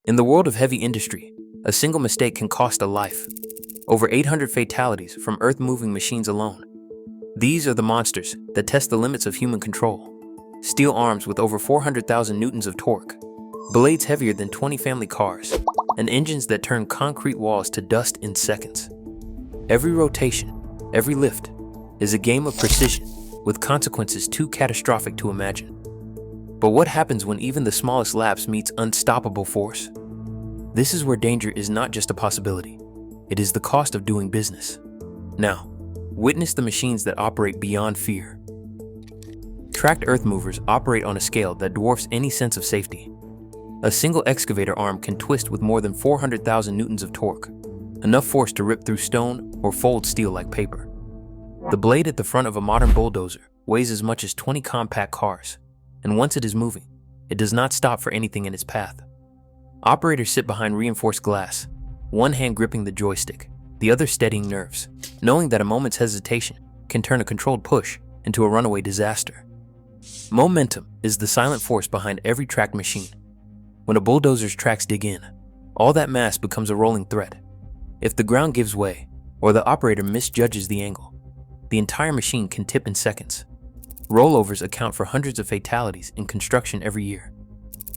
In the world of heavy industry, a single mistake can cost a life. Over 800 fatalities from earth-moving machines alone. These are the monsters that test the limits of human control. Steel arms with over 400,000 newtons of torque, blades heavier than 20 family cars, and engines that turn concrete walls to dust in seconds. Every rotation, every lift, is a game of precision with consequences too catastrophic to imagine. But what happens when even the smallest lapse meets unstoppable force? This is where danger is not just a possibility. It is the cost of doing business. Now, witness the machines that operate beyond fear. Tracked earth movers operate on a scale that dwarfs any sense of safety. A single excavator arm can twist with more than 400,000 newtons of torque, enough force to rip through stone or fold steel like paper. The blade at the front of a modern bulldozer weighs as much as 20 compact cars, and once it is moving, it does not stop for anything in its path. Operators sit behind reinforced glass, one hand gripping the joystick, the other steadying nerves, knowing that a moment's hesitation can turn a controlled push into a runaway disaster. Momentum is the silent force behind every tracked machine. When a bulldozer's tracks dig in, all that mass becomes a rolling thread. If the ground gives way, or the operator misjudges the angle, the entire machine can tip in seconds. Rollovers account for hundreds of fatalities in construction every year.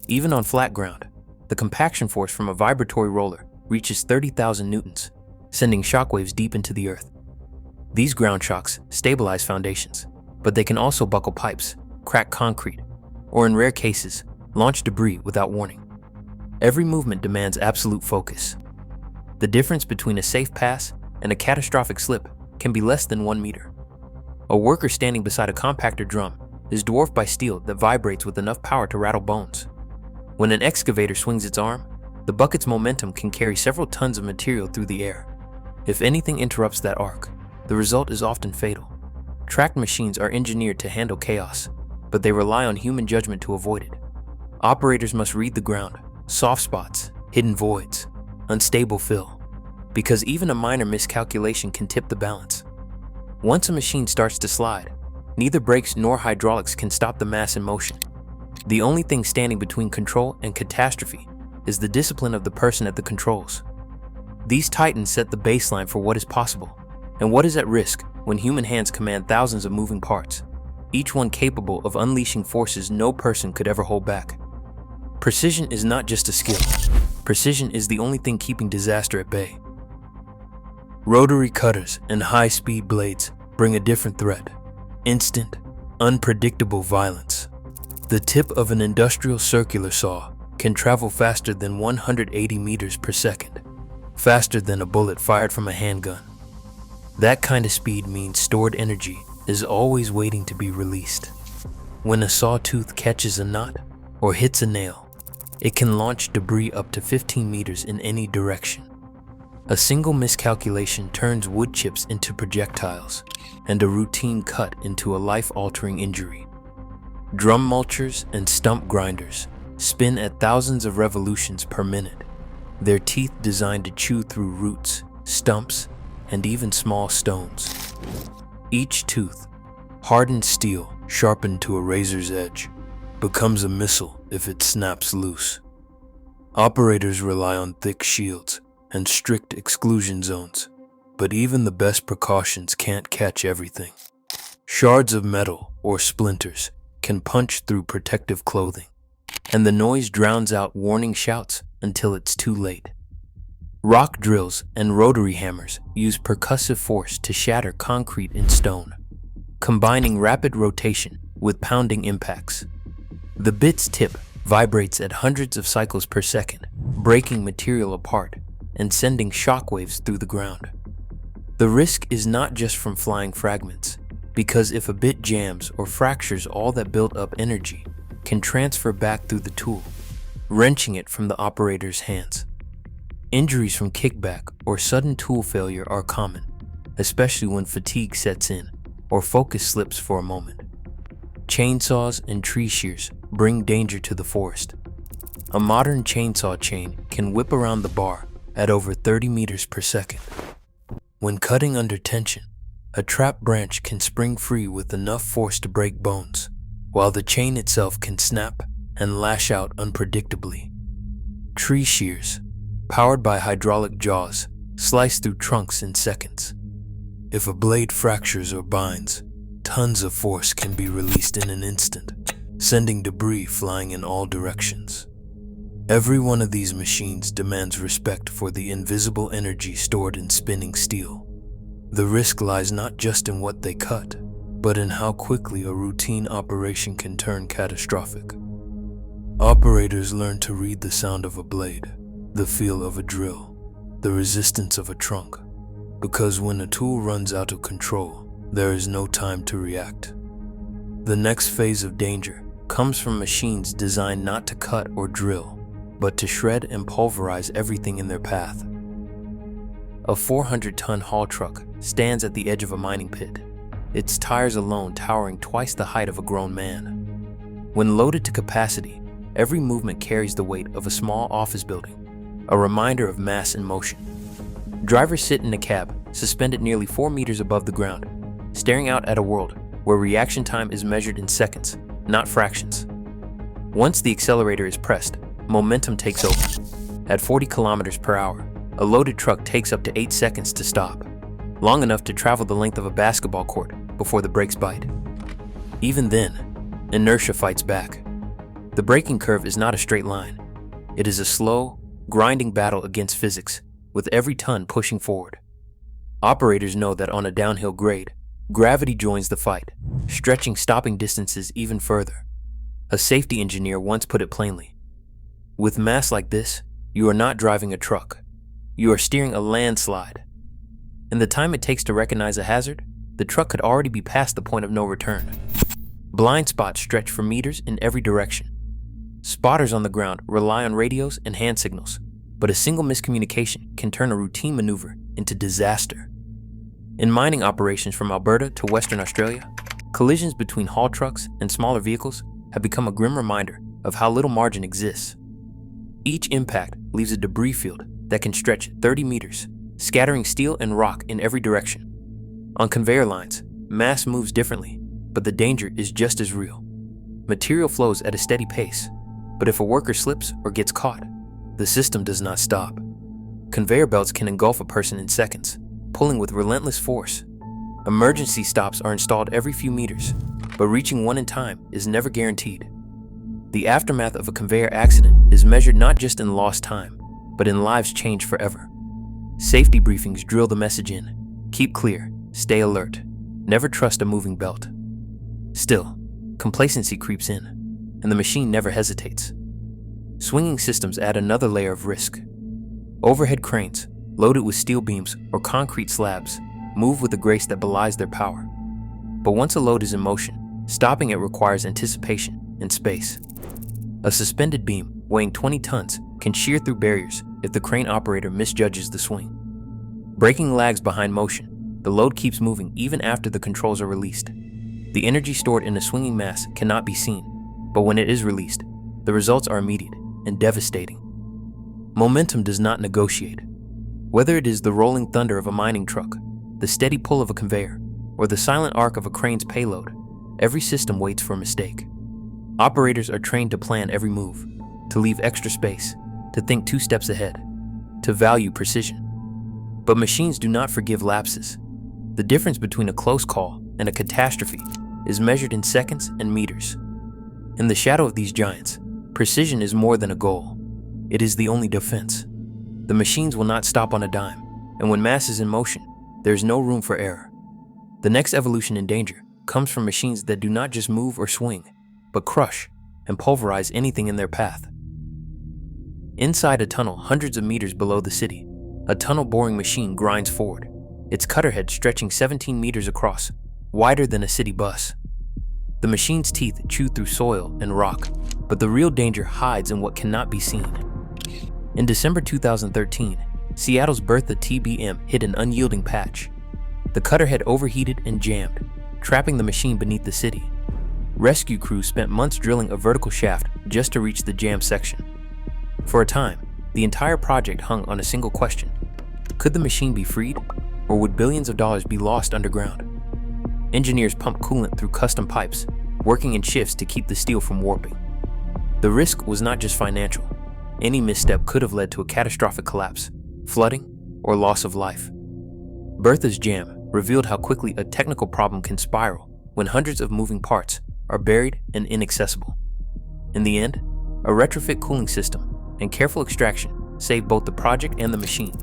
Even on flat ground, the compaction force from a vibratory roller reaches 30,000 newtons, sending shockwaves deep into the earth. These ground shocks stabilize foundations, but they can also buckle pipes, crack concrete, or in rare cases, launch debris without warning. Every movement demands absolute focus. The difference between a safe pass and a catastrophic slip can be less than 1 meter. A worker standing beside a compactor drum is dwarfed by steel that vibrates with enough power to rattle bones. When an excavator swings its arm, the bucket's momentum can carry several tons of material through the air. If anything interrupts that arc, the result is often fatal. Tracked machines are engineered to handle chaos, but they rely on human judgment to avoid it. Operators must read the ground, soft spots, hidden voids, unstable fill, because even a minor miscalculation can tip the balance. Once a machine starts to slide, neither brakes nor hydraulics can stop the mass in motion. The only thing standing between control and catastrophe is the discipline of the person at the controls. These titans set the baseline for what is possible and what is at risk when human hands command thousands of moving parts, each one capable of unleashing forces no person could ever hold back. Precision is not just a skill. Precision is the only thing keeping disaster at bay. Rotary cutters and high-speed blades bring a different threat: instant, unpredictable violence. The tip of an industrial circular saw can travel faster than 180 meters per second, faster than a bullet fired from a handgun. That kind of speed means stored energy is always waiting to be released. When a sawtooth catches a knot or hits a nail, it can launch debris up to 15 meters in any direction. A single miscalculation turns wood chips into projectiles, and a routine cut into a life-altering injury. Drum mulchers and stump grinders spin at thousands of revolutions per minute, their teeth designed to chew through roots, stumps, and even small stones. Each tooth, hardened steel sharpened to a razor's edge, becomes a missile if it snaps loose. Operators rely on thick shields and strict exclusion zones, but even the best precautions can't catch everything. Shards of metal or splinters can punch through protective clothing, and the noise drowns out warning shouts until it's too late. Rock drills and rotary hammers use percussive force to shatter concrete and stone, combining rapid rotation with pounding impacts. The bit's tip vibrates at hundreds of cycles per second, breaking material apart and sending shockwaves through the ground. The risk is not just from flying fragments, because if a bit jams or fractures, all that built-up energy can transfer back through the tool, wrenching it from the operator's hands. Injuries from kickback or sudden tool failure are common, especially when fatigue sets in or focus slips for a moment. Chainsaws and tree shears bring danger to the forest. A modern chainsaw chain can whip around the bar at over 30 meters per second. When cutting under tension, a trap branch can spring free with enough force to break bones, while the chain itself can snap and lash out unpredictably. Tree shears, powered by hydraulic jaws, slice through trunks in seconds. If a blade fractures or binds, tons of force can be released in an instant, sending debris flying in all directions. Every one of these machines demands respect for the invisible energy stored in spinning steel. The risk lies not just in what they cut, but in how quickly a routine operation can turn catastrophic. Operators learn to read the sound of a blade, the feel of a drill, the resistance of a trunk, because when a tool runs out of control, there is no time to react. The next phase of danger comes from machines designed not to cut or drill, but to shred and pulverize everything in their path. A 400-ton haul truck stands at the edge of a mining pit, its tires alone towering twice the height of a grown man. When loaded to capacity, every movement carries the weight of a small office building, a reminder of mass in motion. Drivers sit in a cab, suspended nearly 4 meters above the ground, staring out at a world where reaction time is measured in seconds, not fractions. Once the accelerator is pressed, momentum takes over. At 40 kilometers per hour, a loaded truck takes up to 8 seconds to stop, long enough to travel the length of a basketball court before the brakes bite. Even then, inertia fights back. The braking curve is not a straight line. It is a slow, grinding battle against physics, with every ton pushing forward. Operators know that on a downhill grade, gravity joins the fight, stretching stopping distances even further. A safety engineer once put it plainly: with mass like this, you are not driving a truck. You are steering a landslide. In the time it takes to recognize a hazard, the truck could already be past the point of no return. Blind spots stretch for meters in every direction. Spotters on the ground rely on radios and hand signals, but a single miscommunication can turn a routine maneuver into disaster. In mining operations from Alberta to Western Australia, collisions between haul trucks and smaller vehicles have become a grim reminder of how little margin exists. Each impact leaves a debris field that can stretch 30 meters, scattering steel and rock in every direction. On conveyor lines, mass moves differently, but the danger is just as real. Material flows at a steady pace, but if a worker slips or gets caught, the system does not stop. Conveyor belts can engulf a person in seconds, pulling with relentless force. Emergency stops are installed every few meters, but reaching one in time is never guaranteed. The aftermath of a conveyor accident is measured not just in lost time, but in lives changed forever. Safety briefings drill the message in: keep clear, stay alert, never trust a moving belt. Still, complacency creeps in, and the machine never hesitates. Swinging systems add another layer of risk. Overhead cranes, loaded with steel beams or concrete slabs, move with a grace that belies their power. But once a load is in motion, stopping it requires anticipation and space. A suspended beam weighing 20 tons can shear through barriers if the crane operator misjudges the swing. Braking lags behind motion, the load keeps moving even after the controls are released. The energy stored in a swinging mass cannot be seen, but when it is released, the results are immediate and devastating. Momentum does not negotiate. Whether it is the rolling thunder of a mining truck, the steady pull of a conveyor, or the silent arc of a crane's payload, every system waits for a mistake. Operators are trained to plan every move, to leave extra space, to think 2 steps ahead, to value precision. But machines do not forgive lapses. The difference between a close call and a catastrophe is measured in seconds and meters. In the shadow of these giants, precision is more than a goal. It is the only defense. The machines will not stop on a dime, and when mass is in motion, there is no room for error. The next evolution in danger comes from machines that do not just move or swing, but crush and pulverize anything in their path. Inside a tunnel hundreds of meters below the city, a tunnel boring machine grinds forward, its cutter head stretching 17 meters across, wider than a city bus. The machine's teeth chew through soil and rock, but the real danger hides in what cannot be seen. In December 2013, Seattle's Bertha TBM hit an unyielding patch. The cutter head overheated and jammed, trapping the machine beneath the city. Rescue crews spent months drilling a vertical shaft just to reach the jammed section. For a time, the entire project hung on a single question: could the machine be freed, or would billions of dollars be lost underground? Engineers pumped coolant through custom pipes, working in shifts to keep the steel from warping. The risk was not just financial. Any misstep could have led to a catastrophic collapse, flooding, or loss of life. Bertha's jam revealed how quickly a technical problem can spiral when hundreds of moving parts are buried and inaccessible. In the end, a retrofit cooling system and careful extraction saved both the project and the machine,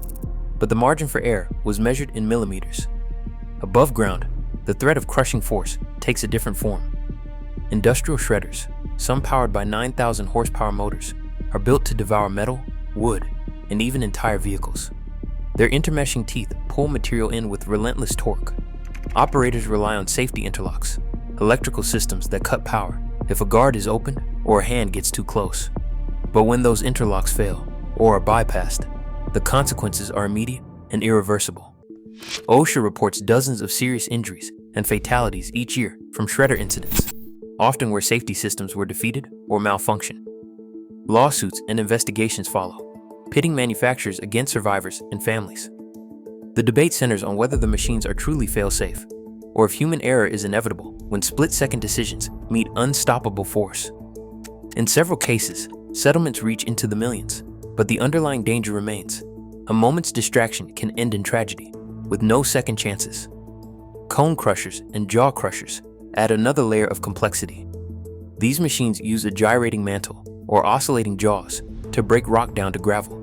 but the margin for error was measured in millimeters. Above ground, the threat of crushing force takes a different form. Industrial shredders, some powered by 9,000 horsepower motors, are built to devour metal, wood, and even entire vehicles. Their intermeshing teeth pull material in with relentless torque. Operators rely on safety interlocks, electrical systems that cut power if a guard is opened or a hand gets too close. But when those interlocks fail or are bypassed, the consequences are immediate and irreversible. OSHA reports dozens of serious injuries and fatalities each year from shredder incidents, often where safety systems were defeated or malfunctioned. Lawsuits and investigations follow, pitting manufacturers against survivors and families. The debate centers on whether the machines are truly fail-safe, or if human error is inevitable when split-second decisions meet unstoppable force. In several cases, settlements reach into the millions, but the underlying danger remains. A moment's distraction can end in tragedy, with no second chances. Cone crushers and jaw crushers add another layer of complexity. These machines use a gyrating mantle, or oscillating jaws, to break rock down to gravel,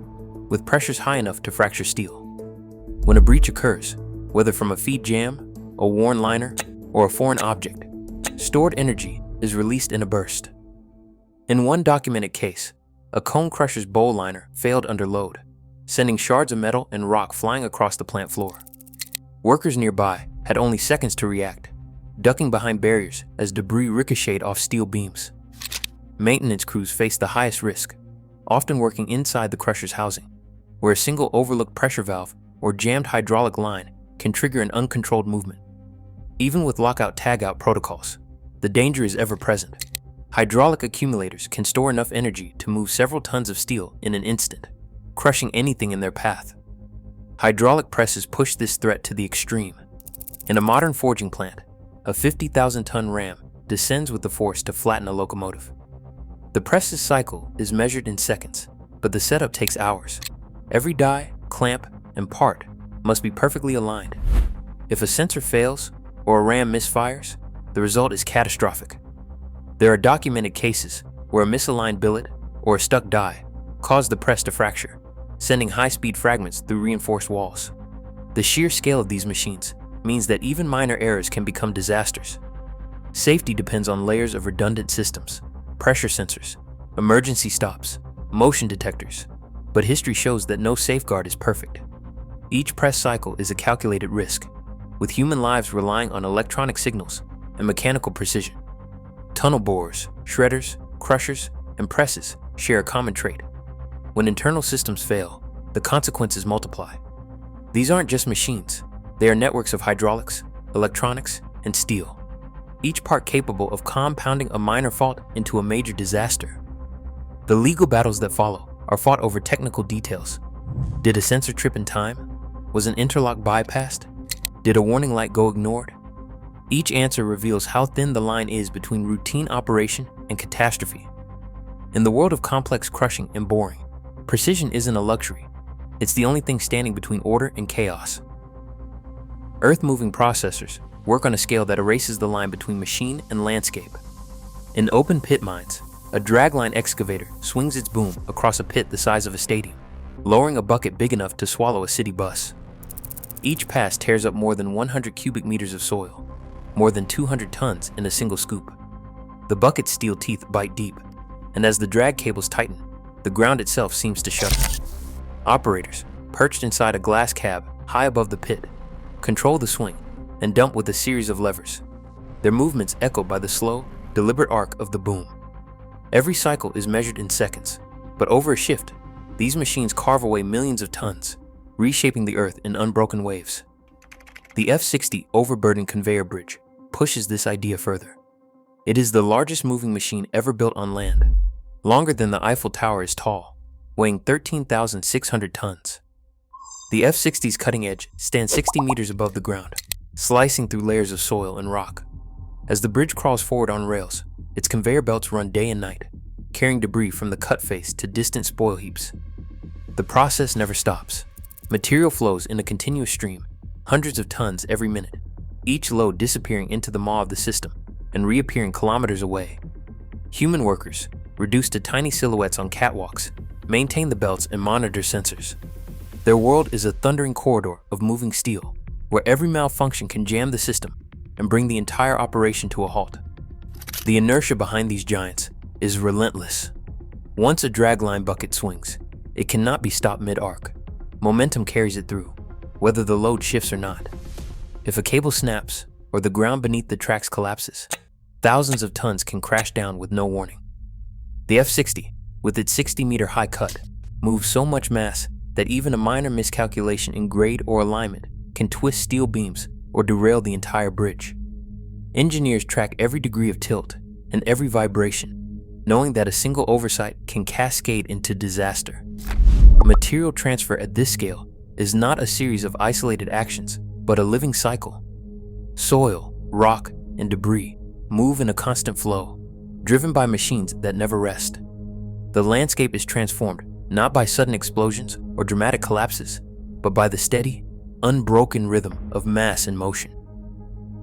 with pressures high enough to fracture steel. When a breach occurs, whether from a feed jam, a worn liner, or a foreign object, stored energy is released in a burst. In one documented case, a cone crusher's bowl liner failed under load, sending shards of metal and rock flying across the plant floor. Workers nearby had only seconds to react, ducking behind barriers as debris ricocheted off steel beams. Maintenance crews faced the highest risk, often working inside the crusher's housing, where a single overlooked pressure valve or jammed hydraulic line can trigger an uncontrolled movement. Even with lockout-tagout protocols, the danger is ever present. Hydraulic accumulators can store enough energy to move several tons of steel in an instant, crushing anything in their path. Hydraulic presses push this threat to the extreme. In a modern forging plant, a 50,000-ton ram descends with the force to flatten a locomotive. The press's cycle is measured in seconds, but the setup takes hours. Every die, clamp, and part must be perfectly aligned. If a sensor fails or a ram misfires, the result is catastrophic. There are documented cases where a misaligned billet or a stuck die caused the press to fracture, sending high-speed fragments through reinforced walls. The sheer scale of these machines means that even minor errors can become disasters. Safety depends on layers of redundant systems, pressure sensors, emergency stops, motion detectors, but history shows that no safeguard is perfect. Each press cycle is a calculated risk, with human lives relying on electronic signals and mechanical precision. Tunnel borers, shredders, crushers, and presses share a common trait. When internal systems fail, the consequences multiply. These aren't just machines, they are networks of hydraulics, electronics, and steel, each part capable of compounding a minor fault into a major disaster. The legal battles that follow are fought over technical details. Did a sensor trip in time? Was an interlock bypassed? Did a warning light go ignored? Each answer reveals how thin the line is between routine operation and catastrophe. In the world of complex crushing and boring, precision isn't a luxury. It's the only thing standing between order and chaos. Earth-moving processors work on a scale that erases the line between machine and landscape. In open pit mines, a dragline excavator swings its boom across a pit the size of a stadium, lowering a bucket big enough to swallow a city bus. Each pass tears up more than 100 cubic meters of soil, more than 200 tons in a single scoop. The bucket's steel teeth bite deep, and as the drag cables tighten, the ground itself seems to shudder. Operators, perched inside a glass cab high above the pit, control the swing and dump with a series of levers, their movements echoed by the slow, deliberate arc of the boom. Every cycle is measured in seconds, but over a shift, these machines carve away millions of tons, reshaping the earth in unbroken waves. The F-60 overburden conveyor bridge pushes this idea further. It is the largest moving machine ever built on land, longer than the Eiffel Tower is tall, weighing 13,600 tons. The F-60's cutting edge stands 60 meters above the ground, slicing through layers of soil and rock. As the bridge crawls forward on rails, its conveyor belts run day and night, carrying debris from the cut face to distant spoil heaps. The process never stops. Material flows in a continuous stream, hundreds of tons every minute, each load disappearing into the maw of the system and reappearing kilometers away. Human workers, reduced to tiny silhouettes on catwalks, maintain the belts and monitor sensors. Their world is a thundering corridor of moving steel, where every malfunction can jam the system and bring the entire operation to a halt. The inertia behind these giants is relentless. Once a dragline bucket swings, it cannot be stopped mid-arc. Momentum carries it through, whether the load shifts or not. If a cable snaps or the ground beneath the tracks collapses, thousands of tons can crash down with no warning. The F-60, with its 60-meter high cut, moves so much mass that even a minor miscalculation in grade or alignment can twist steel beams or derail the entire bridge. Engineers track every degree of tilt and every vibration, knowing that a single oversight can cascade into disaster. Material transfer at this scale is not a series of isolated actions, but a living cycle. Soil, rock, and debris move in a constant flow, driven by machines that never rest. The landscape is transformed not by sudden explosions or dramatic collapses, but by the steady, unbroken rhythm of mass and motion.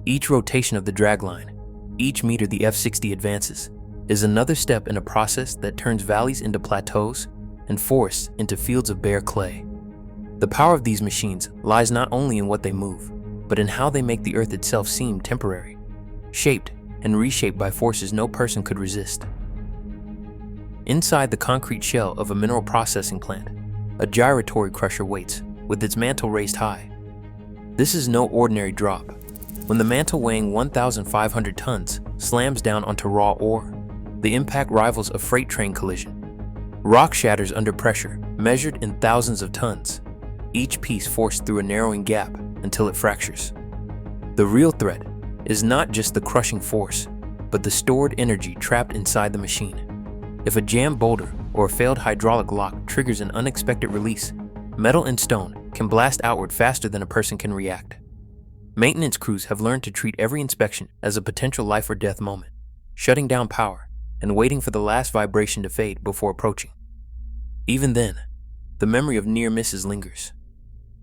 Each rotation of the dragline, each meter the F-60 advances, is another step in a process that turns valleys into plateaus and forests into fields of bare clay. The power of these machines lies not only in what they move, but in how they make the Earth itself seem temporary, shaped and reshaped by forces no person could resist. Inside the concrete shell of a mineral processing plant, a gyratory crusher waits, with its mantle raised high. This is no ordinary drop. When the mantle weighing 1,500 tons slams down onto raw ore, the impact rivals a freight train collision. Rock shatters under pressure, measured in thousands of tons, each piece forced through a narrowing gap until it fractures. The real threat is not just the crushing force, but the stored energy trapped inside the machine. If a jammed boulder or a failed hydraulic lock triggers an unexpected release, metal and stone can blast outward faster than a person can react. Maintenance crews have learned to treat every inspection as a potential life or death moment, shutting down power and waiting for the last vibration to fade before approaching. Even then, the memory of near misses lingers.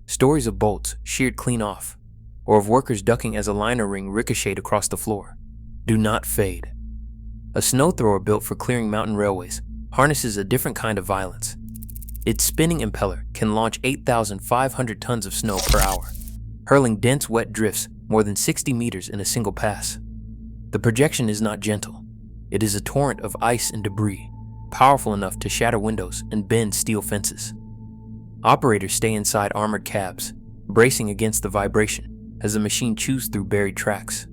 Stories of bolts sheared clean off, or of workers ducking as a liner ring ricocheted across the floor, do not fade. A snow thrower built for clearing mountain railways harnesses a different kind of violence. Its spinning impeller can launch 8,500 tons of snow per hour, hurling dense wet drifts more than 60 meters in a single pass. The projection is not gentle. It is a torrent of ice and debris, powerful enough to shatter windows and bend steel fences. Operators stay inside armored cabs, bracing against the vibration as the machine chews through buried tracks.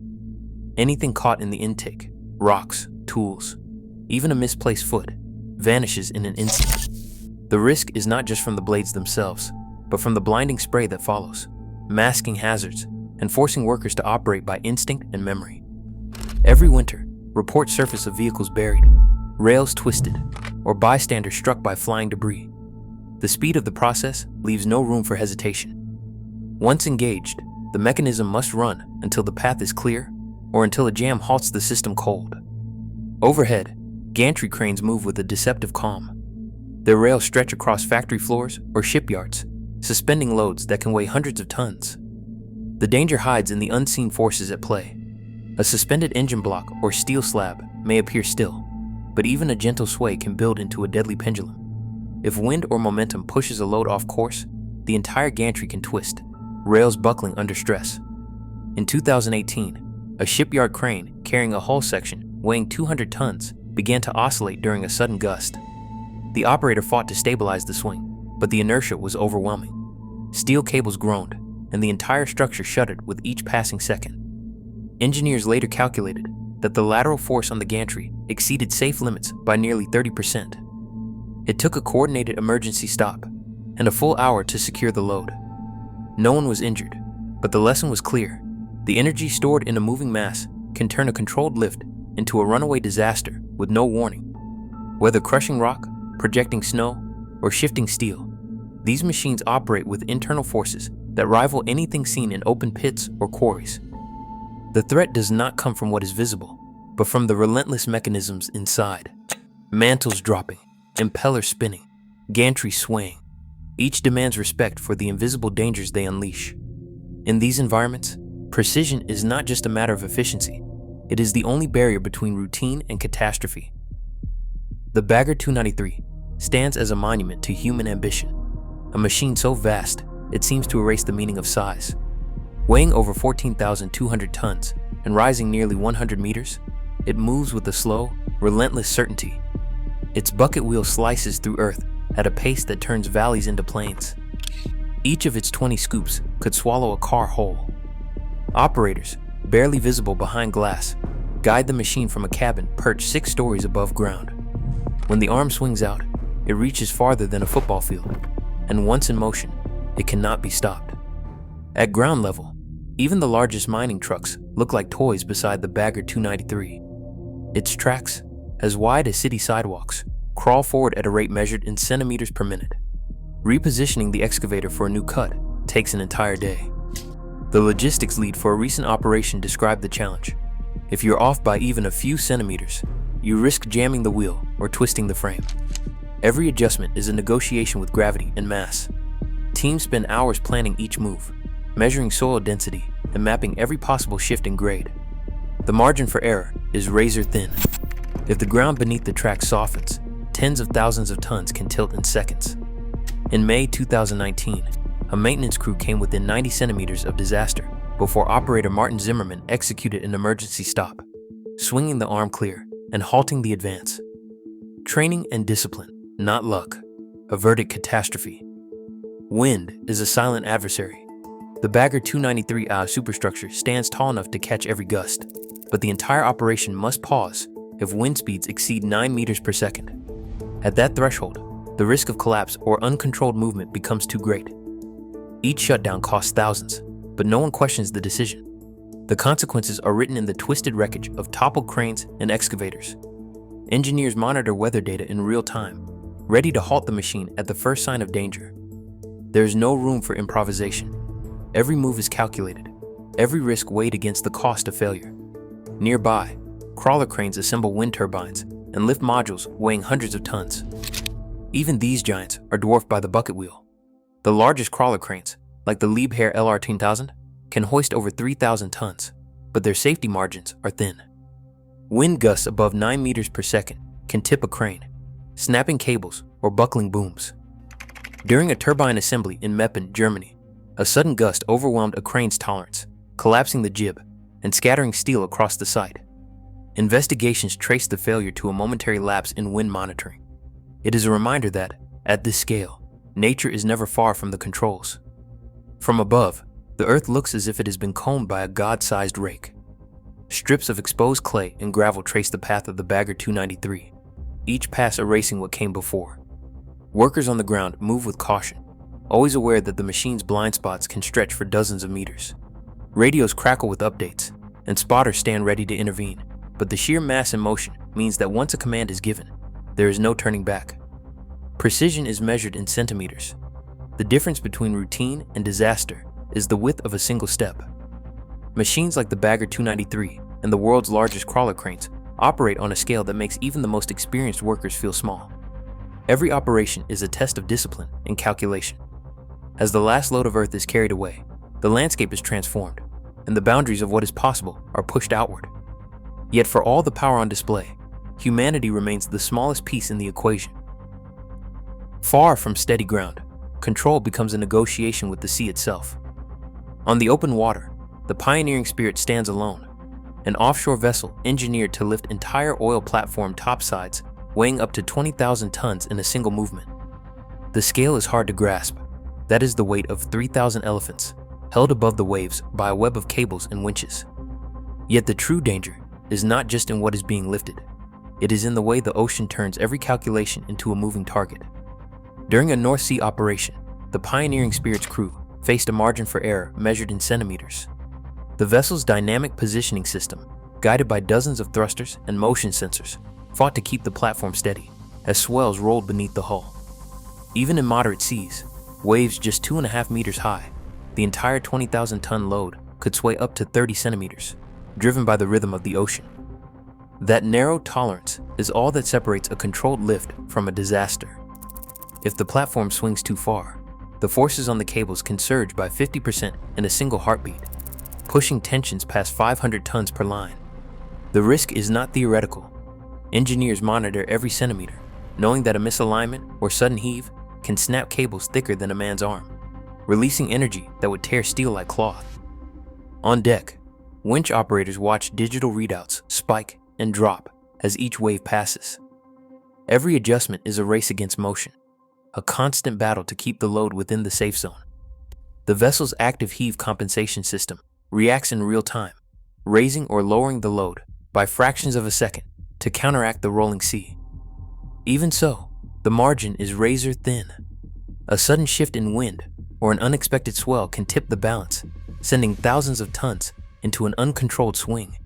Anything caught in the intake, rocks, tools, even a misplaced foot, vanishes in an instant. The risk is not just from the blades themselves, but from the blinding spray that follows, masking hazards and forcing workers to operate by instinct and memory. Every winter, reports surface of vehicles buried, rails twisted, or bystanders struck by flying debris. The speed of the process leaves no room for hesitation. Once engaged, the mechanism must run until the path is clear or until a jam halts the system cold. Overhead, gantry cranes move with a deceptive calm. Their rails stretch across factory floors or shipyards, suspending loads that can weigh hundreds of tons. The danger hides in the unseen forces at play. A suspended engine block or steel slab may appear still, but even a gentle sway can build into a deadly pendulum. If wind or momentum pushes a load off course, the entire gantry can twist, rails buckling under stress. In 2018, a shipyard crane carrying a hull section weighing 200 tons began to oscillate during a sudden gust. The operator fought to stabilize the swing, but the inertia was overwhelming. Steel cables groaned, and the entire structure shuddered with each passing second. Engineers later calculated that the lateral force on the gantry exceeded safe limits by nearly 30%. It took a coordinated emergency stop and a full hour to secure the load. No one was injured, but the lesson was clear. The energy stored in a moving mass can turn a controlled lift into a runaway disaster with no warning. Whether crushing rock, projecting snow, or shifting steel, these machines operate with internal forces that rival anything seen in open pits or quarries. The threat does not come from what is visible, but from the relentless mechanisms inside. Mantles dropping, impellers spinning, gantry swaying. Each demands respect for the invisible dangers they unleash. In these environments, precision is not just a matter of efficiency, it is the only barrier between routine and catastrophe. The Bagger 293 stands as a monument to human ambition, a machine so vast it seems to erase the meaning of size. Weighing over 14,200 tons and rising nearly 100 meters, it moves with a slow, relentless certainty. Its bucket wheel slices through earth at a pace that turns valleys into plains. Each of its 20 scoops could swallow a car whole. Operators, barely visible behind glass, guide the machine from a cabin perched 6 stories above ground. When the arm swings out, it reaches farther than a football field, and once in motion, it cannot be stopped. At ground level, even the largest mining trucks look like toys beside the Bagger 293. Its tracks, as wide as city sidewalks, crawl forward at a rate measured in centimeters per minute. Repositioning the excavator for a new cut takes an entire day. The logistics lead for a recent operation described the challenge. If you're off by even a few centimeters, you risk jamming the wheel or twisting the frame. Every adjustment is a negotiation with gravity and mass. Teams spend hours planning each move, measuring soil density and mapping every possible shift in grade. The margin for error is razor thin. If the ground beneath the track softens, tens of thousands of tons can tilt in seconds. In May 2019, a maintenance crew came within 90 centimeters of disaster before operator Martin Zimmerman executed an emergency stop, swinging the arm clear and halting the advance. Training and discipline, not luck. Averted catastrophe. Wind is a silent adversary. The Bagger 293 superstructure stands tall enough to catch every gust, but the entire operation must pause if wind speeds exceed 9 meters per second. At that threshold, the risk of collapse or uncontrolled movement becomes too great. Each shutdown costs thousands, but no one questions the decision. The consequences are written in the twisted wreckage of toppled cranes and excavators. Engineers monitor weather data in real time, ready to halt the machine at the first sign of danger. There is no room for improvisation. Every move is calculated, every risk weighed against the cost of failure. Nearby, crawler cranes assemble wind turbines and lift modules weighing hundreds of tons. Even these giants are dwarfed by the bucket wheel. The largest crawler cranes, like the Liebherr LR10000, can hoist over 3,000 tons, but their safety margins are thin. Wind gusts above 9 meters per second can tip a crane, snapping cables or buckling booms. During a turbine assembly in Meppen, Germany, a sudden gust overwhelmed a crane's tolerance, collapsing the jib and scattering steel across the site. Investigations traced the failure to a momentary lapse in wind monitoring. It is a reminder that, at this scale, nature is never far from the controls. From above, the earth looks as if it has been combed by a god-sized rake. Strips of exposed clay and gravel trace the path of the Bagger 293, each pass erasing what came before. Workers on the ground move with caution, always aware that the machine's blind spots can stretch for dozens of meters. Radios crackle with updates, and spotters stand ready to intervene, but the sheer mass in motion means that once a command is given, there is no turning back. Precision is measured in centimeters. The difference between routine and disaster is the width of a single step. Machines like the Bagger 293 and the world's largest crawler cranes operate on a scale that makes even the most experienced workers feel small. Every operation is a test of discipline and calculation. As the last load of earth is carried away, the landscape is transformed, and the boundaries of what is possible are pushed outward. Yet for all the power on display, humanity remains the smallest piece in the equation. Far from steady ground, control becomes a negotiation with the sea itself. On the open water, the pioneering spirit stands alone, an offshore vessel engineered to lift entire oil platform topsides, weighing up to 20,000 tons in a single movement. The scale is hard to grasp. That is the weight of 3,000 elephants, held above the waves by a web of cables and winches. Yet the true danger is not just in what is being lifted. It is in the way the ocean turns every calculation into a moving target. During a North Sea operation, the pioneering spirit's crew faced a margin for error measured in centimeters. The vessel's dynamic positioning system, guided by dozens of thrusters and motion sensors, fought to keep the platform steady as swells rolled beneath the hull. Even in moderate seas, waves just 2.5 meters high, the entire 20,000-ton load could sway up to 30 centimeters, driven by the rhythm of the ocean. That narrow tolerance is all that separates a controlled lift from a disaster. If the platform swings too far, the forces on the cables can surge by 50% in a single heartbeat, pushing tensions past 500 tons per line. The risk is not theoretical. Engineers monitor every centimeter, knowing that a misalignment or sudden heave can snap cables thicker than a man's arm, releasing energy that would tear steel like cloth. On deck, winch operators watch digital readouts spike and drop as each wave passes. Every adjustment is a race against motion, a constant battle to keep the load within the safe zone. The vessel's active heave compensation system reacts in real time, raising or lowering the load by fractions of a second to counteract the rolling sea. Even so, the margin is razor thin. A sudden shift in wind or an unexpected swell can tip the balance, sending thousands of tons into an uncontrolled swing.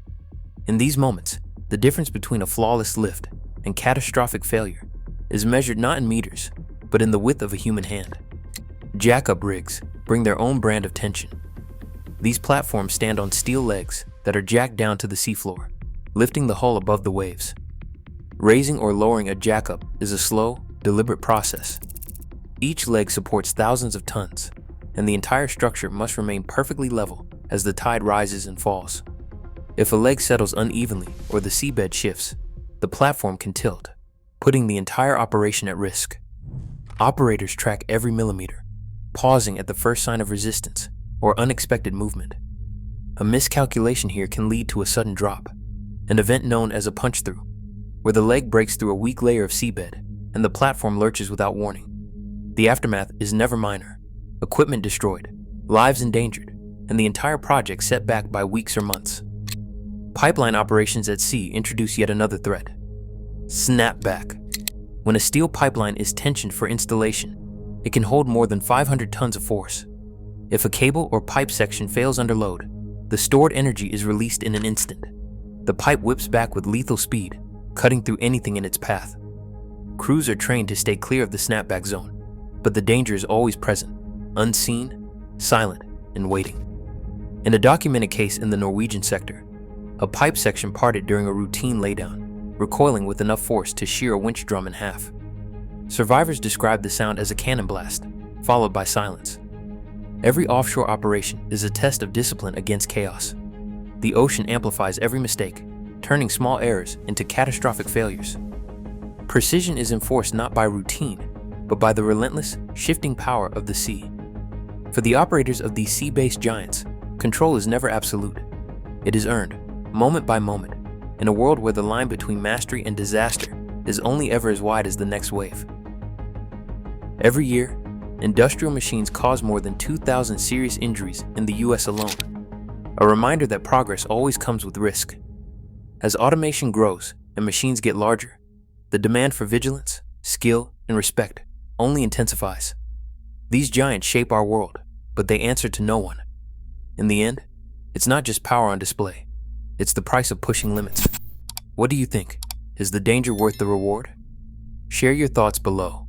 In these moments, the difference between a flawless lift and catastrophic failure is measured not in meters, but in the width of a human hand. Jack-up rigs bring their own brand of tension. These platforms stand on steel legs that are jacked down to the seafloor, lifting the hull above the waves. Raising or lowering a jack-up is a slow, deliberate process. Each leg supports thousands of tons, and the entire structure must remain perfectly level as the tide rises and falls. If a leg settles unevenly or the seabed shifts, the platform can tilt, putting the entire operation at risk. Operators track every millimeter, pausing at the first sign of resistance or unexpected movement. A miscalculation here can lead to a sudden drop, an event known as a punch-through, where the leg breaks through a weak layer of seabed and the platform lurches without warning. The aftermath is never minor: equipment destroyed, lives endangered, and the entire project set back by weeks or months. Pipeline operations at sea introduce yet another threat: snapback. When a steel pipeline is tensioned for installation, it can hold more than 500 tons of force. If a cable or pipe section fails under load, the stored energy is released in an instant. The pipe whips back with lethal speed, cutting through anything in its path. Crews are trained to stay clear of the snapback zone, but the danger is always present, unseen, silent, and waiting. In a documented case in the Norwegian sector, a pipe section parted during a routine laydown, recoiling with enough force to shear a winch drum in half. Survivors described the sound as a cannon blast, followed by silence. Every offshore operation is a test of discipline against chaos. The ocean amplifies every mistake, turning small errors into catastrophic failures. Precision is enforced not by routine, but by the relentless, shifting power of the sea. For the operators of these sea-based giants, control is never absolute. It is earned, moment by moment, in a world where the line between mastery and disaster is only ever as wide as the next wave. Every year, industrial machines cause more than 2,000 serious injuries in the US alone, a reminder that progress always comes with risk. As automation grows and machines get larger, the demand for vigilance, skill, and respect only intensifies. These giants shape our world, but they answer to no one. In the end, it's not just power on display. It's the price of pushing limits. What do you think? Is the danger worth the reward? Share your thoughts below.